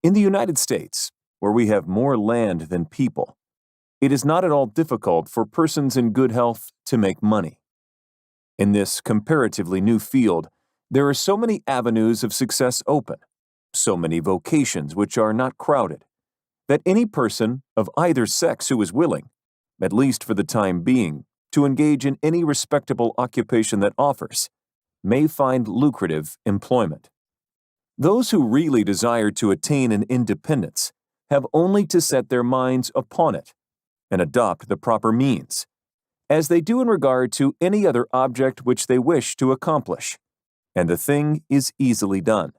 In the United States, where we have more land than people, it is not at all difficult for persons in good health to make money. In this comparatively new field, there are so many avenues of success open, so many vocations which are not crowded, that any person of either sex who is willing, at least for the time being, to engage in any respectable occupation that offers, may find lucrative employment. Those who really desire to attain an independence have only to set their minds upon it and adopt the proper means, as they do in regard to any other object which they wish to accomplish, and the thing is easily done.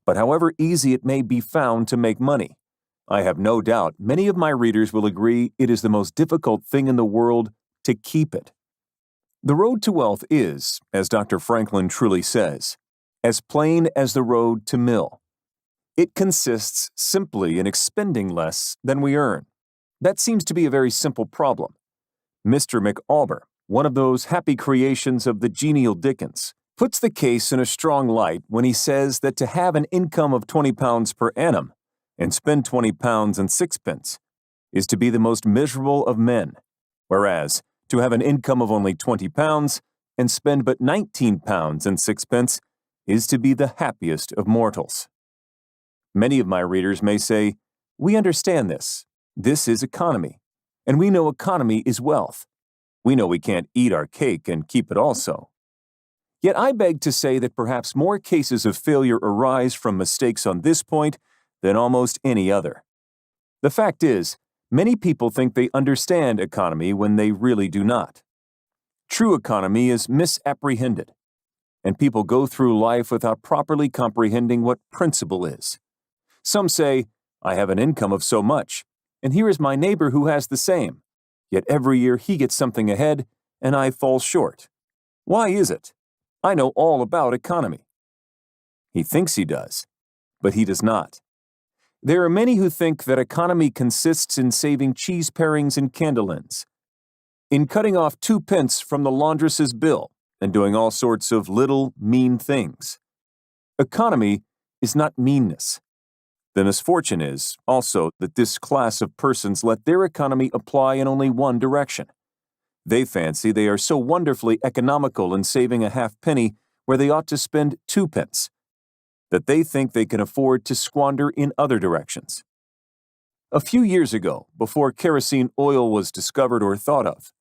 But however easy it may be found to make money, I have no doubt many of my readers will agree it is the most difficult thing in the world to keep it. The road to wealth is, as Dr. Franklin truly says, as plain as the road to mill. It consists simply in expending less than we earn. That seems to be a very simple problem. Mr. McAlber, one of those happy creations of the genial Dickens, puts the case in a strong light when he says that to have an income of £20 per annum and spend £20 and sixpence is to be the most miserable of men, whereas to have an income of only £20 and spend but £19 and sixpence is to be the happiest of mortals. Many of my readers may say, "We understand this. This is economy, and we know economy is wealth. We know we can't eat our cake and keep it also." Yet I beg to say that perhaps more cases of failure arise from mistakes on this point than almost any other. The fact is, many people think they understand economy when they really do not. True economy is misapprehended, and people go through life without properly comprehending what principle is. Some say, "I have an income of so much, and here is my neighbor who has the same, yet every year he gets something ahead, and I fall short. Why is it? I know all about economy." He thinks he does, but he does not. There are many who think that economy consists in saving cheese parings and candle ends, in cutting off 2 pence from the laundress's bill, and doing all sorts of little, mean things. Economy is not meanness. The misfortune is, also, that this class of persons let their economy apply in only one direction. They fancy they are so wonderfully economical in saving a halfpenny where they ought to spend 2 pence, that they think they can afford to squander in other directions. A few years ago, before kerosene oil was discovered or thought of,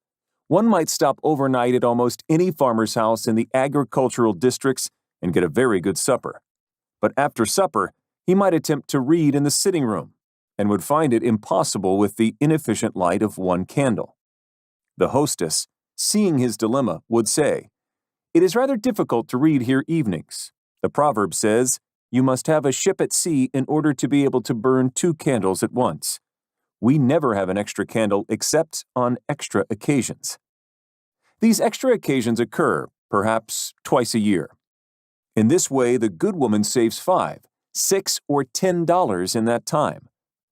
one might stop overnight at almost any farmer's house in the agricultural districts and get a very good supper. But after supper, he might attempt to read in the sitting room, and would find it impossible with the inefficient light of one candle. The hostess, seeing his dilemma, would say, "It is rather difficult to read here evenings. The proverb says, 'You must have a ship at sea in order to be able to burn 2 candles at once.' We never have an extra candle except on extra occasions." These extra occasions occur, perhaps, twice a year. In this way, the good woman saves $5, $6, or $10 in that time,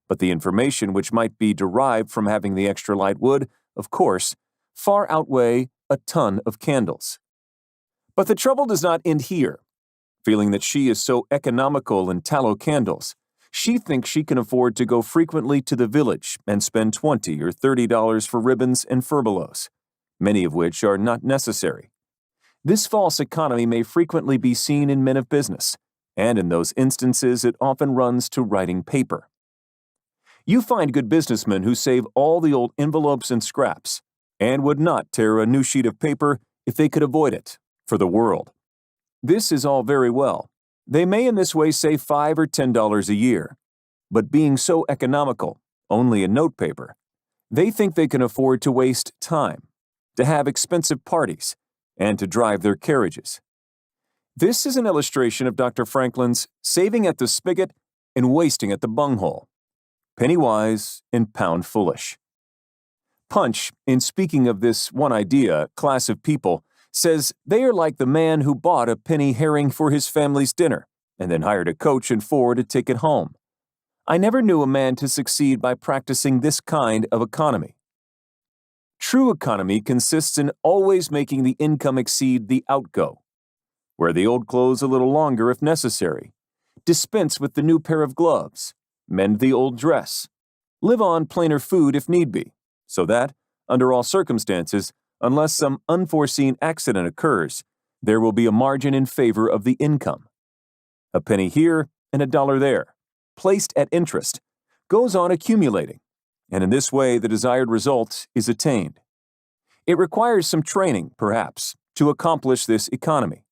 but the information which might be derived from having the extra light would, of course, far outweigh a ton of candles. But the trouble does not end here. Feeling that she is so economical in tallow candles, she thinks she can afford to go frequently to the village and spend $20 or $30 for ribbons and furbelows, many of which are not necessary. This false economy may frequently be seen in men of business, and in those instances it often runs to writing paper. You find good businessmen who save all the old envelopes and scraps, and would not tear a new sheet of paper if they could avoid it, for the world. This is all very well. They may in this way save $5 or $10 a year, but being so economical, only in note paper, they think they can afford to waste time, to have expensive parties, and to drive their carriages. This is an illustration of Dr. Franklin's saving at the spigot and wasting at the bunghole. Penny wise and pound foolish. Punch, in speaking of this one idea, class of people, says they are like the man who bought a penny herring for his family's dinner and then hired a coach and 4 to take it home. I never knew a man to succeed by practicing this kind of economy. True economy consists in always making the income exceed the outgo. Wear the old clothes a little longer if necessary. dispense with the new pair of gloves, mend the old dress, live on plainer food if need be, so that, under all circumstances, unless some unforeseen accident occurs, there will be a margin in favor of the income. A penny here and a dollar there, placed at interest, goes on accumulating, and in this way the desired result is attained. It requires some training, perhaps, to accomplish this economy.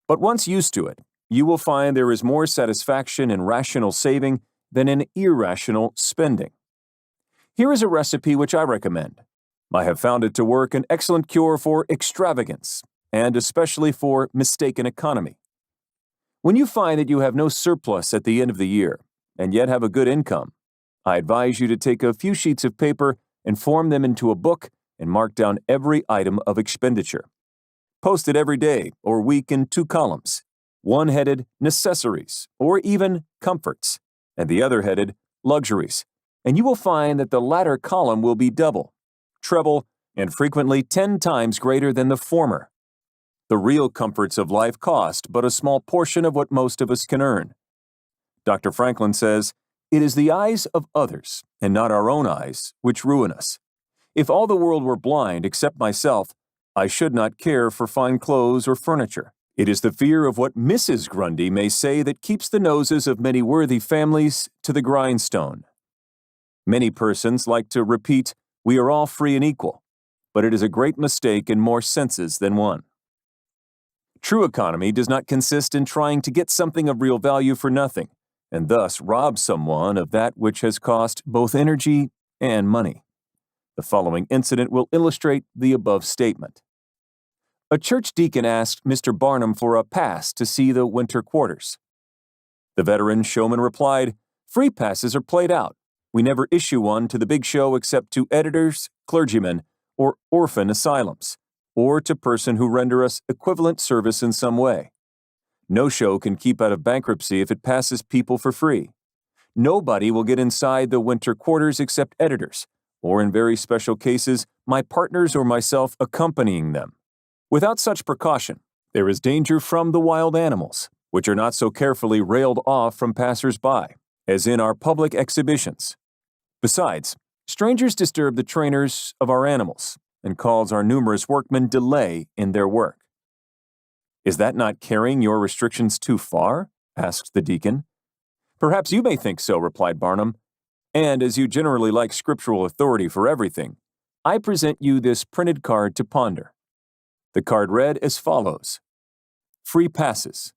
But once used to it, you will find there is more satisfaction in rational saving than in irrational spending. Here is a recipe which I recommend. I have found it to work an excellent cure for extravagance, and especially for mistaken economy. When you find that you have no surplus at the end of the year, and yet have a good income, I advise you to take a few sheets of paper and form them into a book and mark down every item of expenditure. Post it every day or week in 2 columns, one headed necessaries or even comforts, and the other headed luxuries, and you will find that the latter column will be double, treble, and frequently 10 times greater than the former. The real comforts of life cost but a small portion of what most of us can earn. Dr. Franklin says, "It is the eyes of others, and not our own eyes, which ruin us. If all the world were blind except myself, I should not care for fine clothes or furniture. It is the fear of what Mrs. Grundy may say that keeps the noses of many worthy families to the grindstone." Many persons like to repeat, "We are all free and equal," but it is a great mistake in more senses than one. True economy does not consist in trying to get something of real value for nothing, and thus rob someone of that which has cost both energy and money. The following incident will illustrate the above statement. A church deacon asked Mr. Barnum for a pass to see the winter quarters. The veteran showman replied, "Free passes are played out. We never issue one to the big show except to editors, clergymen, or orphan asylums, or to person who render us equivalent service in some way. No show can keep out of bankruptcy if it passes people for free. Nobody will get inside the winter quarters except editors, or in very special cases, my partners or myself accompanying them. Without such precaution, there is danger from the wild animals, which are not so carefully railed off from passers-by, as in our public exhibitions. Besides, strangers disturb the trainers of our animals, and cause our numerous workmen delay in their work." "Is that not carrying your restrictions too far?" asked the deacon. "Perhaps you may think so," replied Barnum, "and as you generally like scriptural authority for everything, I present you this printed card to ponder." The card read as follows: Free passes.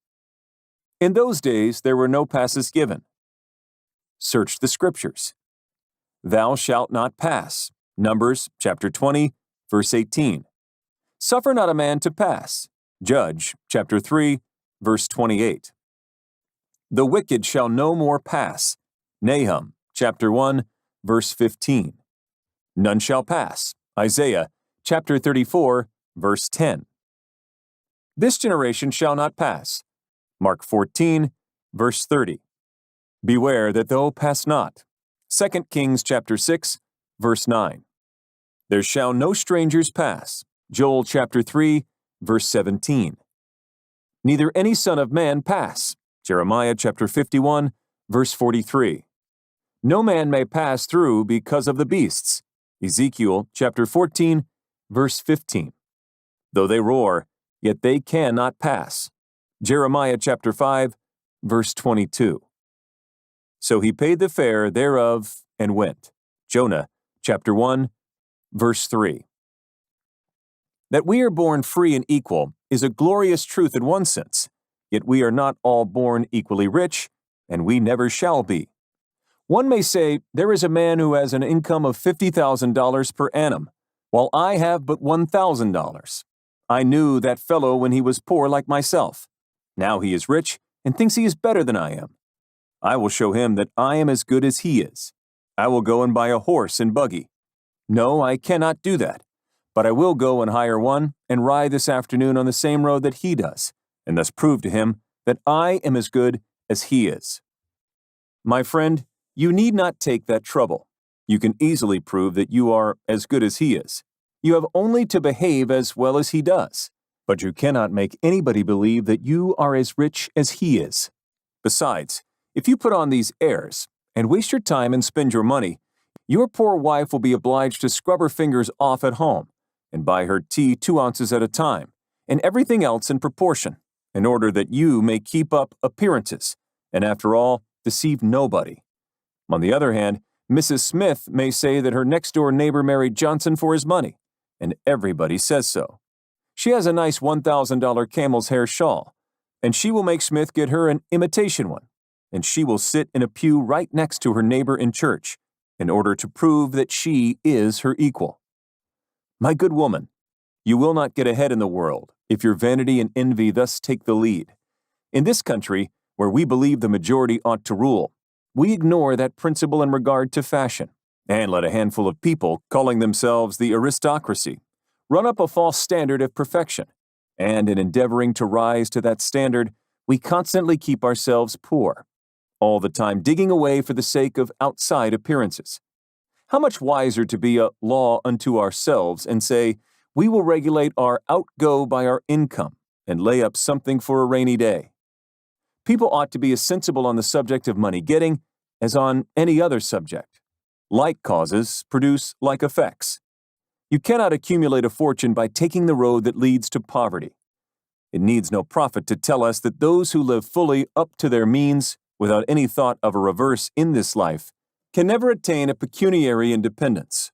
In those days there were no passes given. Search the scriptures. Thou shalt not pass. Numbers chapter 20, verse 18. Suffer not a man to pass. Judge chapter 3, verse 28. The wicked shall no more pass. Nahum chapter 1, verse 15. None shall pass. Isaiah chapter 34, verse 10. This generation shall not pass. Mark 14, verse 30. Beware that thou pass not. 2 Kings chapter 6, verse 9. There shall no strangers pass. Joel chapter 3, verse 17. Neither any son of man pass. Jeremiah chapter 51, verse 43. No man may pass through because of the beasts. Ezekiel chapter 14, verse 15. Though they roar, yet they cannot pass. Jeremiah chapter 5, verse 22. So he paid the fare thereof and went. Jonah chapter 1, verse 3. That we are born free and equal is a glorious truth in one sense, yet we are not all born equally rich, and we never shall be. One may say, there is a man who has an income of $50,000 per annum, while I have but $1,000. I knew that fellow when he was poor like myself. Now he is rich and thinks he is better than I am. I will show him that I am as good as he is. I will go and buy a horse and buggy. No, I cannot do that, but I will go and hire one and ride this afternoon on the same road that he does, and thus prove to him that I am as good as he is. My friend, you need not take that trouble. You can easily prove that you are as good as he is. You have only to behave as well as he does, but you cannot make anybody believe that you are as rich as he is. Besides, if you put on these airs and waste your time and spend your money, your poor wife will be obliged to scrub her fingers off at home and buy her tea 2 ounces at a time and everything else in proportion, in order that you may keep up appearances and, after all, deceive nobody. On the other hand, Mrs. Smith may say that her next-door neighbor married Johnson for his money, and everybody says so. She has a nice $1,000 camel's hair shawl, and she will make Smith get her an imitation one, and she will sit in a pew right next to her neighbor in church, in order to prove that she is her equal. My good woman, you will not get ahead in the world if your vanity and envy thus take the lead. In this country, where we believe the majority ought to rule, we ignore that principle in regard to fashion, and let a handful of people, calling themselves the aristocracy, run up a false standard of perfection, and in endeavoring to rise to that standard, we constantly keep ourselves poor, all the time digging away for the sake of outside appearances. How much wiser to be a law unto ourselves and say, we will regulate our outgo by our income and lay up something for a rainy day. People ought to be as sensible on the subject of money getting as on any other subject. Like causes produce like effects. You cannot accumulate a fortune by taking the road that leads to poverty. It needs no prophet to tell us that those who live fully up to their means, without any thought of a reverse in this life, can never attain a pecuniary independence.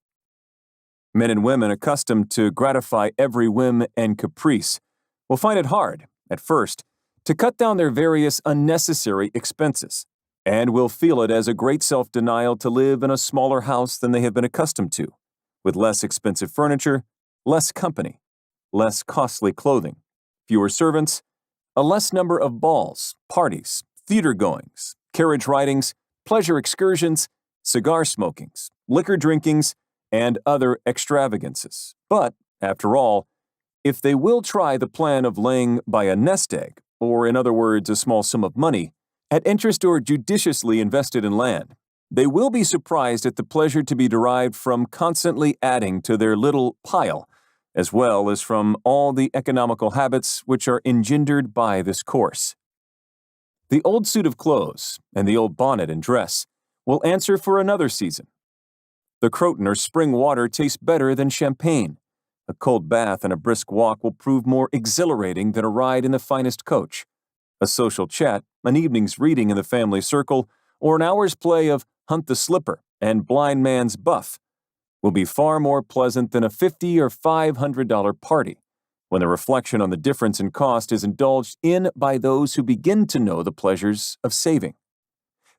Men and women accustomed to gratify every whim and caprice will find it hard, at first, to cut down their various unnecessary expenses, and will feel it as a great self-denial to live in a smaller house than they have been accustomed to, with less expensive furniture, less company, less costly clothing, fewer servants, a less number of balls, parties, theater goings, carriage ridings, pleasure excursions, cigar smokings, liquor drinkings, and other extravagances. But, after all, if they will try the plan of laying by a nest egg, or in other words, a small sum of money, at interest or judiciously invested in land, they will be surprised at the pleasure to be derived from constantly adding to their little pile, as well as from all the economical habits which are engendered by this course. The old suit of clothes and the old bonnet and dress will answer for another season. The Croton or spring water tastes better than champagne. A cold bath and a brisk walk will prove more exhilarating than a ride in the finest coach. A social chat, an evening's reading in the family circle, or an hour's play of Hunt the Slipper and Blind Man's Buff will be far more pleasant than a $50 or $500 party, when the reflection on the difference in cost is indulged in by those who begin to know the pleasures of saving.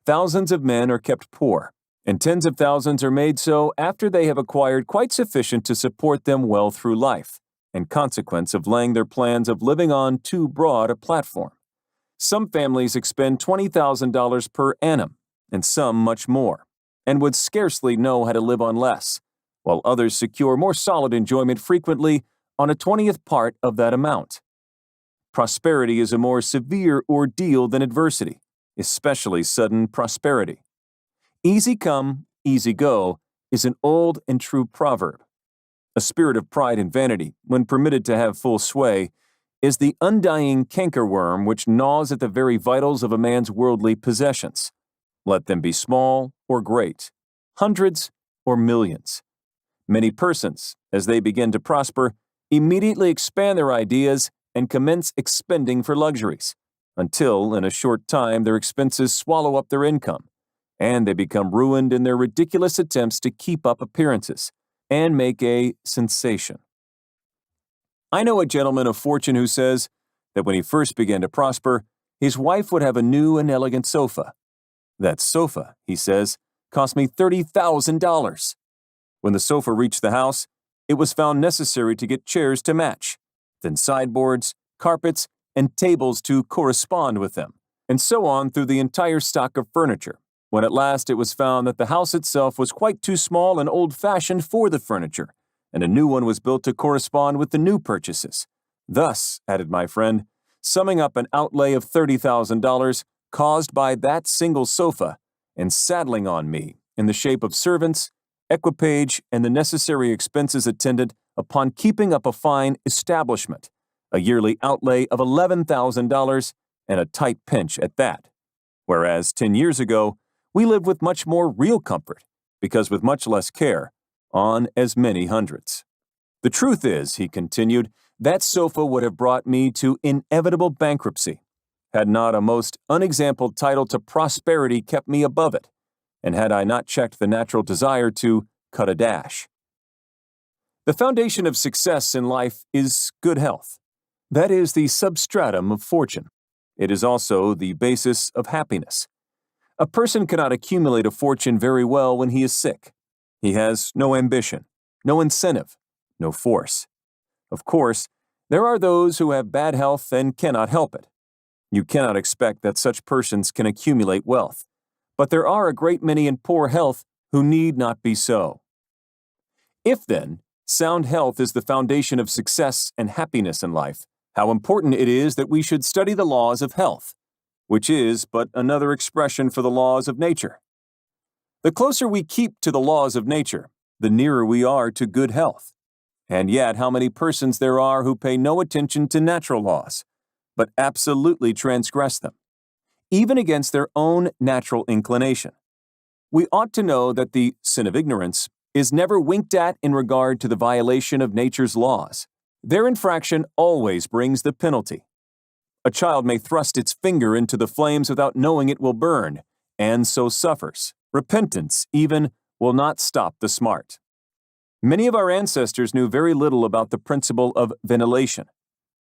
Thousands of men are kept poor, and tens of thousands are made so after they have acquired quite sufficient to support them well through life, in consequence of laying their plans of living on too broad a platform. Some families expend $20,000 per annum, and some much more, and would scarcely know how to live on less, while others secure more solid enjoyment frequently on a 20th part of that amount. Prosperity is a more severe ordeal than adversity, especially sudden prosperity. Easy come, easy go is an old and true proverb. A spirit of pride and vanity, when permitted to have full sway, is the undying cankerworm which gnaws at the very vitals of a man's worldly possessions, let them be small or great, hundreds or millions. Many persons, as they begin to prosper, immediately expand their ideas and commence expending for luxuries, until in a short time their expenses swallow up their income, and they become ruined in their ridiculous attempts to keep up appearances and make a sensation. I know a gentleman of fortune who says that when he first began to prosper, his wife would have a new and elegant sofa. That sofa, he says, cost me $30,000. When the sofa reached the house, it was found necessary to get chairs to match, then sideboards, carpets, and tables to correspond with them, and so on through the entire stock of furniture, when at last it was found that the house itself was quite too small and old-fashioned for the furniture, and a new one was built to correspond with the new purchases. Thus, added my friend, summing up an outlay of $30,000 caused by that single sofa, and saddling on me, in the shape of servants, equipage, and the necessary expenses attendant upon keeping up a fine establishment, a yearly outlay of $11,000, and a tight pinch at that. whereas 10 years ago, we lived with much more real comfort, because with much less care, on as many hundreds. The truth is, he continued, that sofa would have brought me to inevitable bankruptcy, had not a most unexampled title to prosperity kept me above it, and had I not checked the natural desire to cut a dash. The foundation of success in life is good health. That is the substratum of fortune. It is also the basis of happiness. A person cannot accumulate a fortune very well when he is sick. He has no ambition, no incentive, no force. Of course, there are those who have bad health and cannot help it. You cannot expect that such persons can accumulate wealth, but there are a great many in poor health who need not be so. If, then, sound health is the foundation of success and happiness in life, how important it is that we should study the laws of health, which is but another expression for the laws of nature. The closer we keep to the laws of nature, the nearer we are to good health. And yet, how many persons there are who pay no attention to natural laws, but absolutely transgress them, even against their own natural inclination. We ought to know that the sin of ignorance is never winked at in regard to the violation of nature's laws. Their infraction always brings the penalty. A child may thrust its finger into the flames without knowing it will burn, and so suffers. Repentance, even, will not stop the smart. Many of our ancestors knew very little about the principle of ventilation.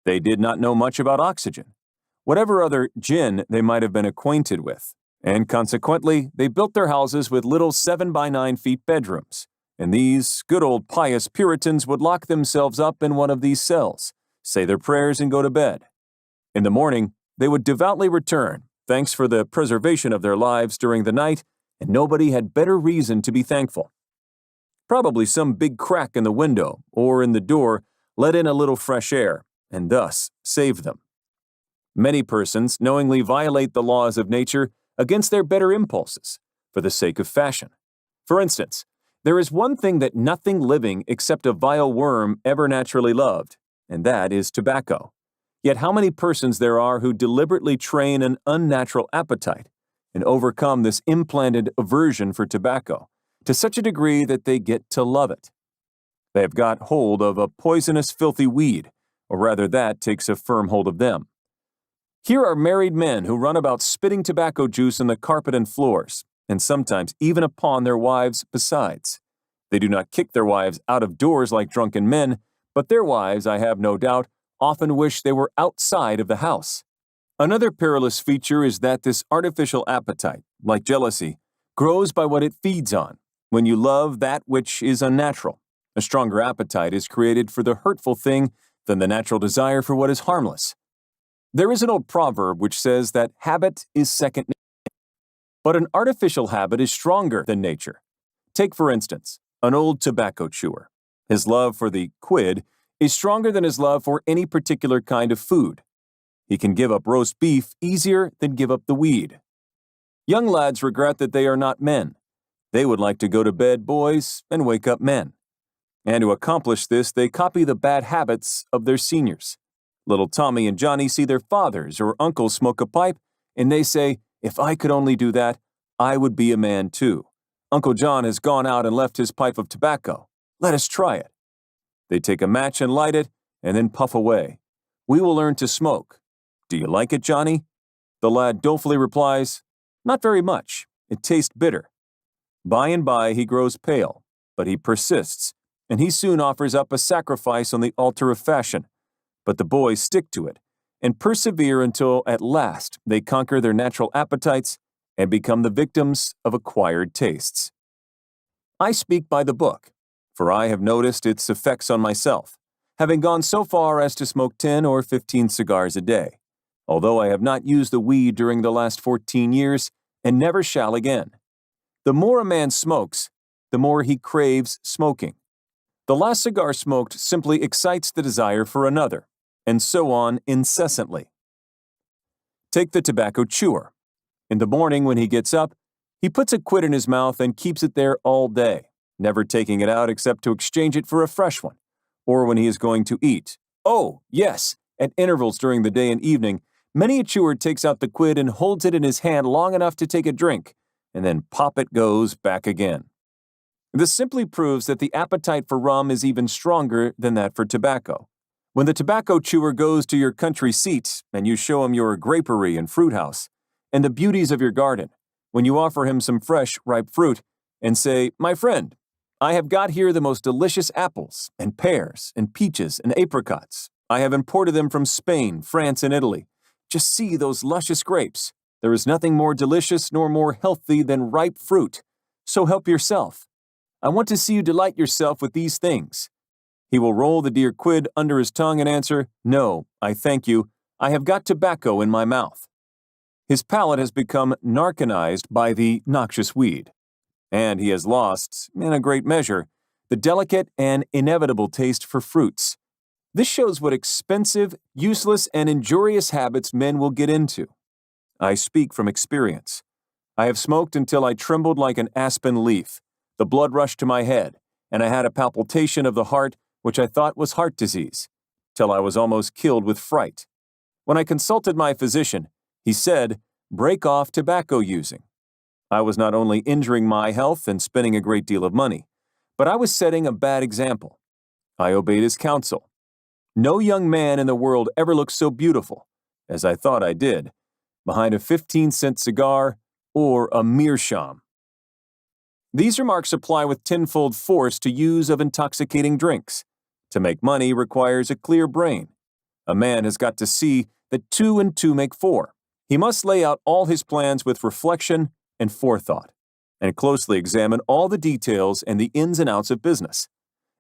They did not know much about oxygen, whatever other gin they might have been acquainted with, and consequently they built their houses with little 7 by 9 feet bedrooms, and these good old pious Puritans would lock themselves up in one of these cells, say their prayers and go to bed. In the morning, they would devoutly return, thanks for the preservation of their lives during the night, and nobody had better reason to be thankful. Probably some big crack in the window or in the door let in a little fresh air, and thus saved them. Many persons knowingly violate the laws of nature against their better impulses, for the sake of fashion. For instance, there is one thing that nothing living except a vile worm ever naturally loved, and that is tobacco. Yet how many persons there are who deliberately train an unnatural appetite and overcome this implanted aversion for tobacco to such a degree that they get to love it. They have got hold of a poisonous, filthy weed, or rather that takes a firm hold of them. Here are married men who run about spitting tobacco juice on the carpet and floors, and sometimes even upon their wives besides. They do not kick their wives out of doors like drunken men, but their wives, I have no doubt, often wish they were outside of the house. Another perilous feature is that this artificial appetite, like jealousy, grows by what it feeds on. When you love that which is unnatural, a stronger appetite is created for the hurtful thing than the natural desire for what is harmless. There is an old proverb which says that habit is second nature, but an artificial habit is stronger than nature. Take, for instance, an old tobacco chewer. His love for the quid is stronger than his love for any particular kind of food. He can give up roast beef easier than give up the weed. Young lads regret that they are not men. They would like to go to bed boys and wake up men. And to accomplish this, they copy the bad habits of their seniors. Little Tommy and Johnny see their fathers or uncles smoke a pipe, and they say, "If I could only do that, I would be a man too. Uncle John has gone out and left his pipe of tobacco. Let us try it." They take a match and light it, and then puff away. "We will learn to smoke. Do you like it, Johnny?" The lad dolefully replies, "Not very much. It tastes bitter." By and by he grows pale, but he persists, and he soon offers up a sacrifice on the altar of fashion. But the boys stick to it, and persevere until at last they conquer their natural appetites and become the victims of acquired tastes. I speak by the book, for I have noticed its effects on myself, having gone so far as to smoke 10 or 15 cigars a day, although I have not used the weed during the last 14 years and never shall again. The more a man smokes, the more he craves smoking. The last cigar smoked simply excites the desire for another, and so on incessantly. Take the tobacco chewer. In the morning when he gets up, he puts a quid in his mouth and keeps it there all day, never taking it out except to exchange it for a fresh one, or when he is going to eat. Oh, yes, at intervals during the day and evening, Many a chewer takes out the quid and holds it in his hand long enough to take a drink, and then pop it goes back again. This simply proves that the appetite for rum is even stronger than that for tobacco. When the tobacco chewer goes to your country seat and you show him your grapery and fruit house, and the beauties of your garden, when you offer him some fresh, ripe fruit, and say, "My friend, I have got here the most delicious apples, and pears, and peaches, and apricots. I have imported them from Spain, France, and Italy. Just see those luscious grapes. There is nothing more delicious nor more healthy than ripe fruit. So help yourself. I want to see you delight yourself with these things." He will roll the dear quid under his tongue and answer, "No, I thank you. I have got tobacco in my mouth." His palate has become narcanized by the noxious weed, and he has lost, in a great measure, the delicate and inevitable taste for fruits. This shows what expensive, useless, and injurious habits men will get into. I speak from experience. I have smoked until I trembled like an aspen leaf. The blood rushed to my head, and I had a palpitation of the heart which I thought was heart disease, till I was almost killed with fright. When I consulted my physician, he said, "Break off tobacco using." I was not only injuring my health and spending a great deal of money, but I was setting a bad example. I obeyed his counsel. No young man in the world ever looked so beautiful, as I thought I did, behind a 15-cent cigar or a meerschaum. These remarks apply with tenfold force to use of intoxicating drinks. To make money requires a clear brain. A man has got to see that 2 and 2 make 4. He must lay out all his plans with reflection and forethought, and closely examine all the details and the ins and outs of business,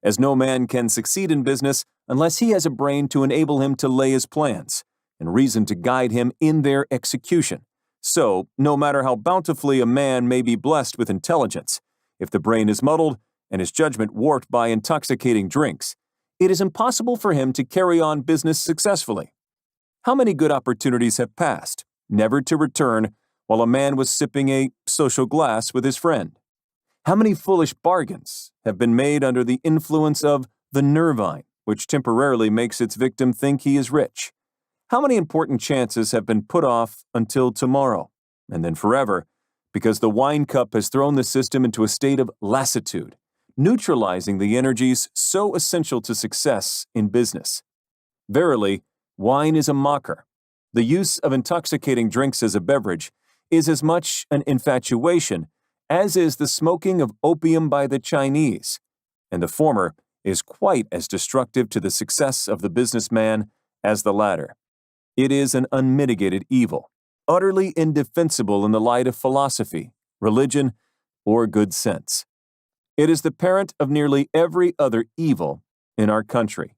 as no man can succeed in business unless he has a brain to enable him to lay his plans, and reason to guide him in their execution. So, no matter how bountifully a man may be blessed with intelligence, if the brain is muddled and his judgment warped by intoxicating drinks, it is impossible for him to carry on business successfully. How many good opportunities have passed, never to return, while a man was sipping a social glass with his friend? How many foolish bargains have been made under the influence of the nervine, which temporarily makes its victim think he is rich? How many important chances have been put off until tomorrow, and then forever, because the wine cup has thrown the system into a state of lassitude, neutralizing the energies so essential to success in business? Verily, wine is a mocker. The use of intoxicating drinks as a beverage is as much an infatuation as is the smoking of opium by the Chinese, and the former is quite as destructive to the success of the businessman as the latter. It is an unmitigated evil, utterly indefensible in the light of philosophy, religion, or good sense. It is the parent of nearly every other evil in our country.